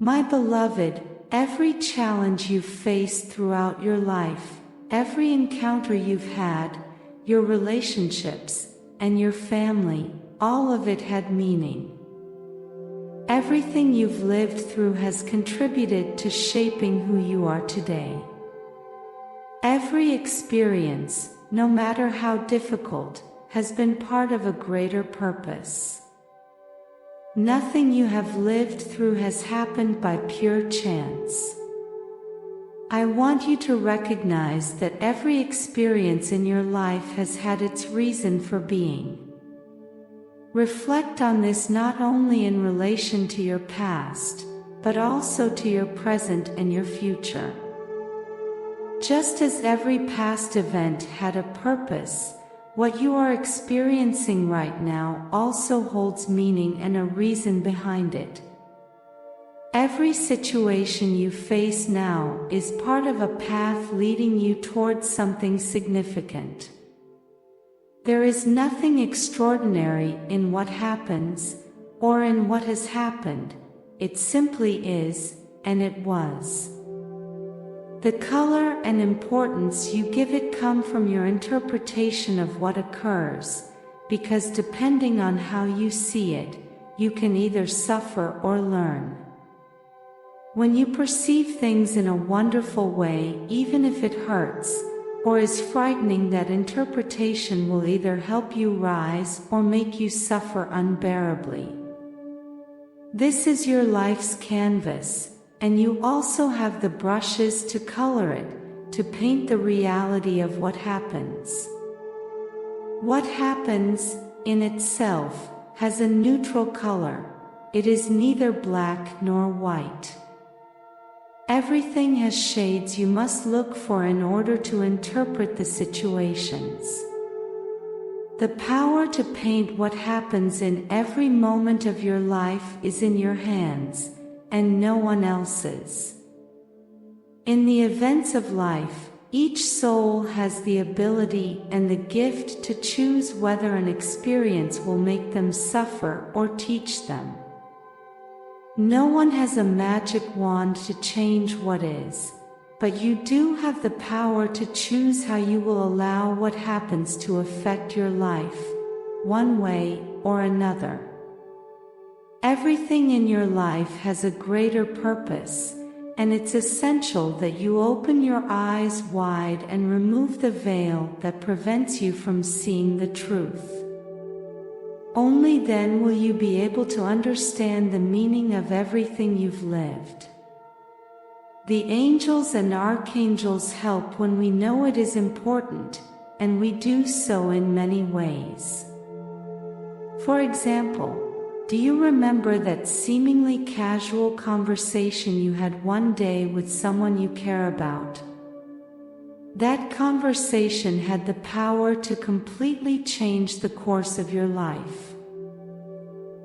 My beloved, every challenge you've faced throughout your life, every encounter you've had, your relationships, and your family, all of it had meaning. Everything you've lived through has contributed to shaping who you are today. Every experience, no matter how difficult, has been part of a greater purpose. Nothing you have lived through has happened by pure chance. I want you to recognize that every experience in your life has had its reason for being. Reflect on this not only in relation to your past, but also to your present and your future. Just as every past event had a purpose, what you are experiencing right now also holds meaning and a reason behind it. Every situation you face now is part of a path leading you towards something significant. There is nothing extraordinary in what happens, or in what has happened. It simply is, and it was. The color and importance you give it come from your interpretation of what occurs, because depending on how you see it, you can either suffer or learn. When you perceive things in a wonderful way, even if it hurts, or is frightening, that interpretation will either help you rise or make you suffer unbearably. This is your life's canvas, and you also have the brushes to color it, to paint the reality of what happens. What happens, in itself, has a neutral color. It is neither black nor white. Everything has shades you must look for in order to interpret the situations. The power to paint what happens in every moment of your life is in your hands, and no one else's. In the events of life, each soul has the ability and the gift to choose whether an experience will make them suffer or teach them. No one has a magic wand to change what is, but you do have the power to choose how you will allow what happens to affect your life, one way or another. Everything in your life has a greater purpose, and it's essential that you open your eyes wide and remove the veil that prevents you from seeing the truth. Only then will you be able to understand the meaning of everything you've lived. The angels and archangels help when we know it is important, and we do so in many ways. For example, do you remember that seemingly casual conversation you had one day with someone you care about? That conversation had the power to completely change the course of your life.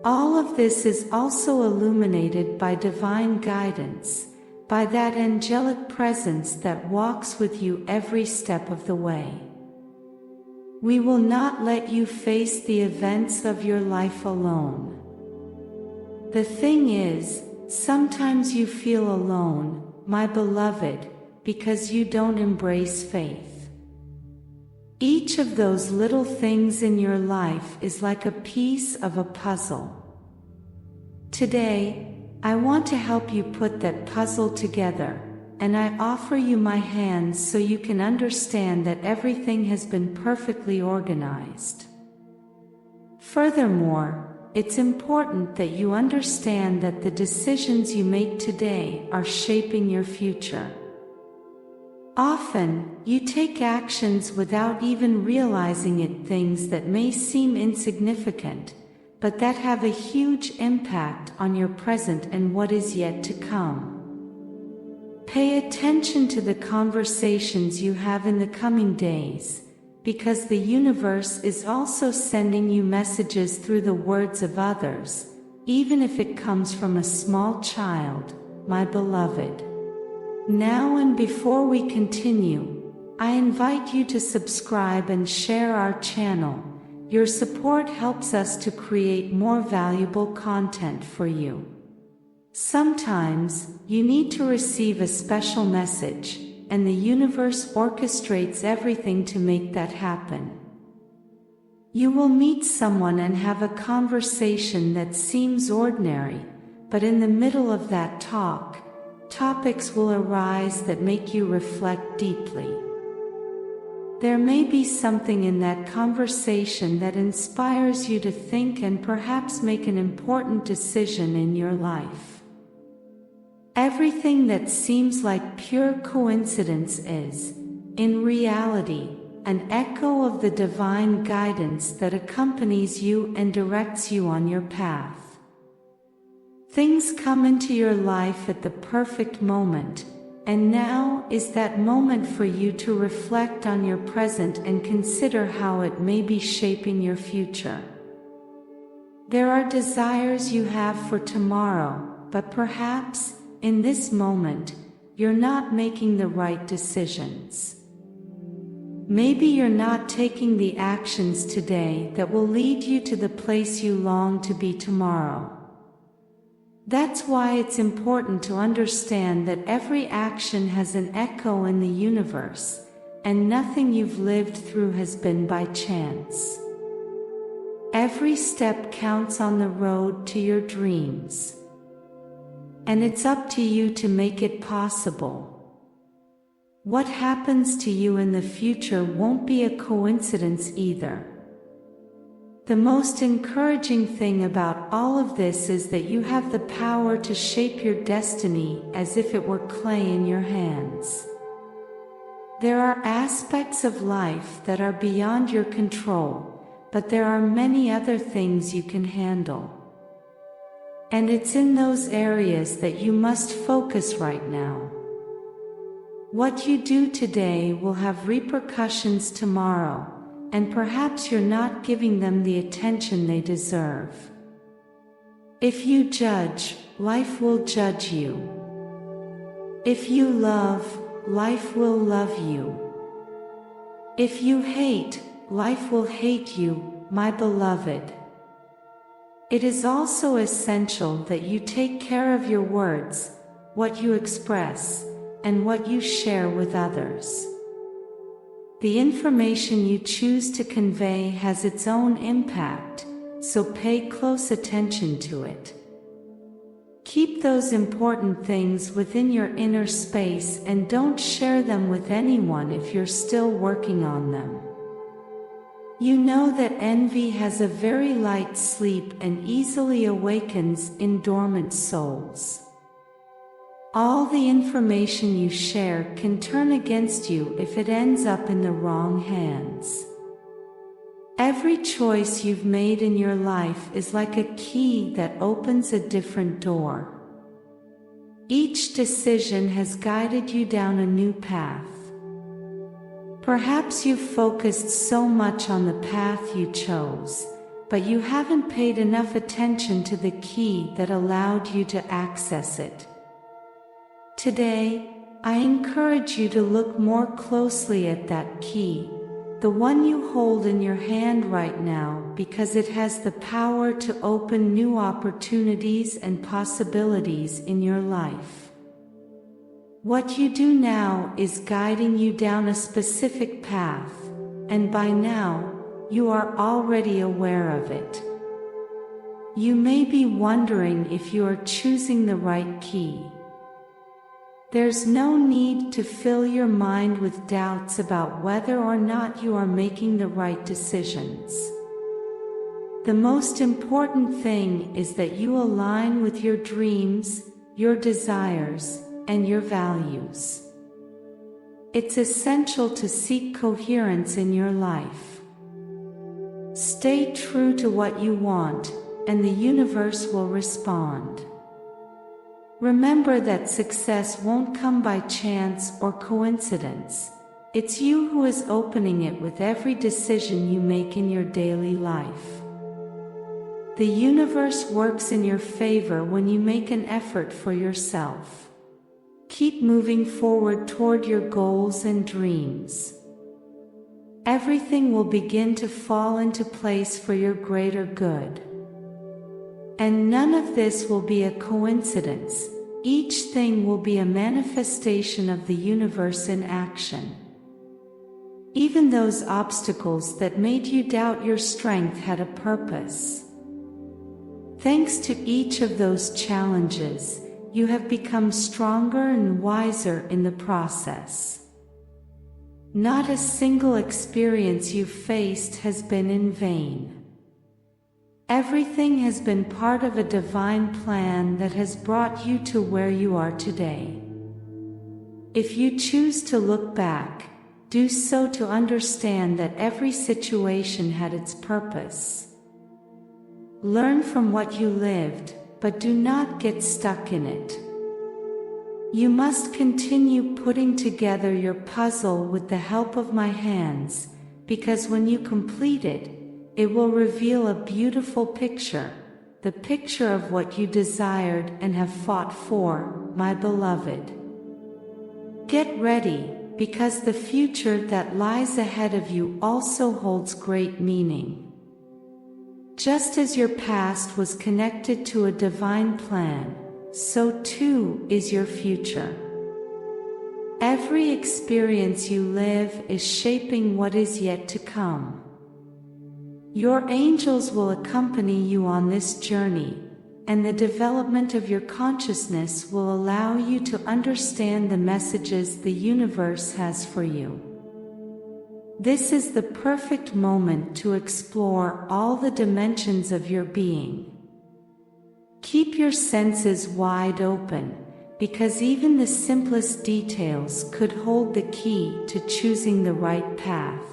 All of this is also illuminated by divine guidance, by that angelic presence that walks with you every step of the way. We will not let you face the events of your life alone. The thing is, sometimes you feel alone, my beloved, because you don't embrace faith. Each of those little things in your life is like a piece of a puzzle. Today, I want to help you put that puzzle together, and I offer you my hands so you can understand that everything has been perfectly organized. Furthermore, it's important that you understand that the decisions you make today are shaping your future. Often, you take actions without even realizing it, things that may seem insignificant, but that have a huge impact on your present and what is yet to come. Pay attention to the conversations you have in the coming days, because the universe is also sending you messages through the words of others, even if it comes from a small child, my beloved. Now and before we continue, I invite you to subscribe and share our channel. Your support helps us to create more valuable content for you. Sometimes, you need to receive a special message, and the universe orchestrates everything to make that happen. You will meet someone and have a conversation that seems ordinary, but in the middle of that talk, topics will arise that make you reflect deeply. There may be something in that conversation that inspires you to think and perhaps make an important decision in your life. Everything that seems like pure coincidence is, in reality, an echo of the divine guidance that accompanies you and directs you on your path. Things come into your life at the perfect moment, and now is that moment for you to reflect on your present and consider how it may be shaping your future. There are desires you have for tomorrow, but perhaps, in this moment, you're not making the right decisions. Maybe you're not taking the actions today that will lead you to the place you long to be tomorrow. That's why it's important to understand that every action has an echo in the universe, and nothing you've lived through has been by chance. Every step counts on the road to your dreams. And it's up to you to make it possible. What happens to you in the future won't be a coincidence either. The most encouraging thing about all of this is that you have the power to shape your destiny as if it were clay in your hands. There are aspects of life that are beyond your control, but there are many other things you can handle. And it's in those areas that you must focus right now. What you do today will have repercussions tomorrow, and perhaps you're not giving them the attention they deserve. If you judge, life will judge you. If you love, life will love you. If you hate, life will hate you, my beloved. It is also essential that you take care of your words, what you express, and what you share with others. The information you choose to convey has its own impact, so pay close attention to it. Keep those important things within your inner space and don't share them with anyone if you're still working on them. You know that envy has a very light sleep and easily awakens in dormant souls. All the information you share can turn against you if it ends up in the wrong hands. Every choice you've made in your life is like a key that opens a different door. Each decision has guided you down a new path. Perhaps you've focused so much on the path you chose, but you haven't paid enough attention to the key that allowed you to access it. Today, I encourage you to look more closely at that key, the one you hold in your hand right now, because it has the power to open new opportunities and possibilities in your life. What you do now is guiding you down a specific path, and by now, you are already aware of it. You may be wondering if you are choosing the right key. There's no need to fill your mind with doubts about whether or not you are making the right decisions. The most important thing is that you align with your dreams, your desires, and your values. It's essential to seek coherence in your life. Stay true to what you want, and the universe will respond. Remember that success won't come by chance or coincidence. It's you who is opening it with every decision you make in your daily life. The universe works in your favor when you make an effort for yourself. Keep moving forward toward your goals and dreams. Everything will begin to fall into place for your greater good. And none of this will be a coincidence. Each thing will be a manifestation of the universe in action. Even those obstacles that made you doubt your strength had a purpose. Thanks to each of those challenges, you have become stronger and wiser in the process. Not a single experience you've faced has been in vain. Everything has been part of a divine plan that has brought you to where you are today. If you choose to look back, do so to understand that every situation had its purpose. Learn from what you lived, but do not get stuck in it. You must continue putting together your puzzle with the help of my hands, because when you complete it, it will reveal a beautiful picture, the picture of what you desired and have fought for, my beloved. Get ready, because the future that lies ahead of you also holds great meaning. Just as your past was connected to a divine plan, so too is your future. Every experience you live is shaping what is yet to come. Your angels will accompany you on this journey, and the development of your consciousness will allow you to understand the messages the universe has for you. This is the perfect moment to explore all the dimensions of your being. Keep your senses wide open, because even the simplest details could hold the key to choosing the right path.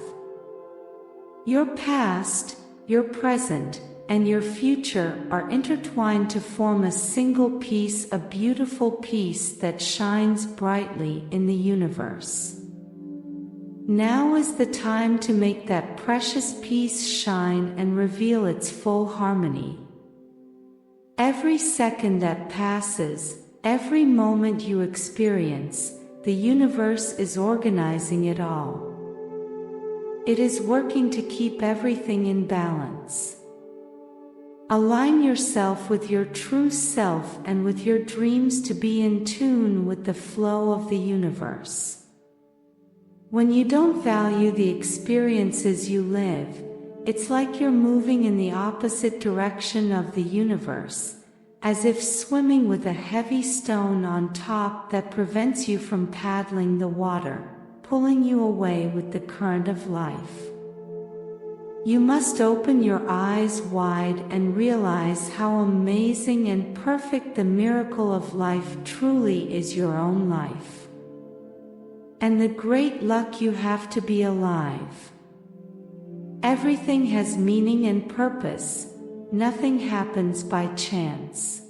Your past, your present, and your future are intertwined to form a single piece, a beautiful piece that shines brightly in the universe. Now is the time to make that precious piece shine and reveal its full harmony. Every second that passes, every moment you experience, the universe is organizing it all. It is working to keep everything in balance. Align yourself with your true self and with your dreams to be in tune with the flow of the universe. When you don't value the experiences you live, it's like you're moving in the opposite direction of the universe, as if swimming with a heavy stone on top that prevents you from paddling the water, pulling you away with the current of life. You must open your eyes wide and realize how amazing and perfect the miracle of life truly is, your own life. And the great luck you have to be alive. Everything has meaning and purpose. Nothing happens by chance.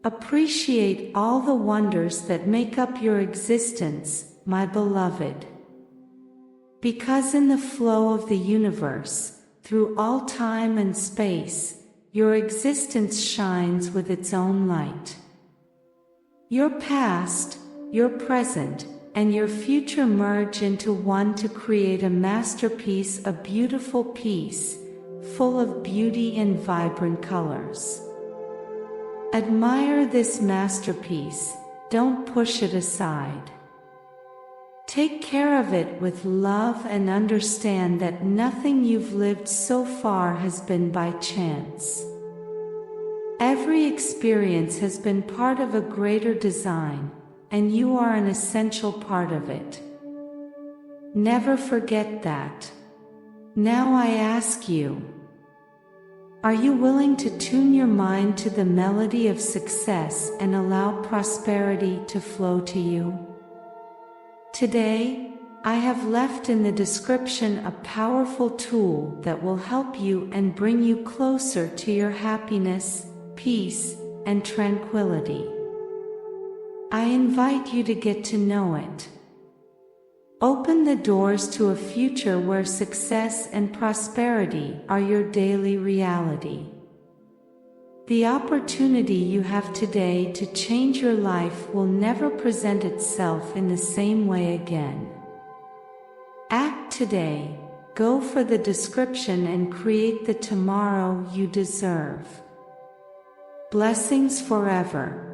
Appreciate all the wonders that make up your existence, my beloved. Because in the flow of the universe, through all time and space, your existence shines with its own light. Your past, your present, and your future merge into one to create a masterpiece, a beautiful piece, full of beauty and vibrant colors. Admire this masterpiece, don't push it aside. Take care of it with love and understand that nothing you've lived so far has been by chance. Every experience has been part of a greater design, and you are an essential part of it. Never forget that. Now I ask you, are you willing to tune your mind to the melody of success and allow prosperity to flow to you? Today, I have left in the description a powerful tool that will help you and bring you closer to your happiness, peace, and tranquility. I invite you to get to know it. Open the doors to a future where success and prosperity are your daily reality. The opportunity you have today to change your life will never present itself in the same way again. Act today, go for the description and create the tomorrow you deserve. Blessings forever.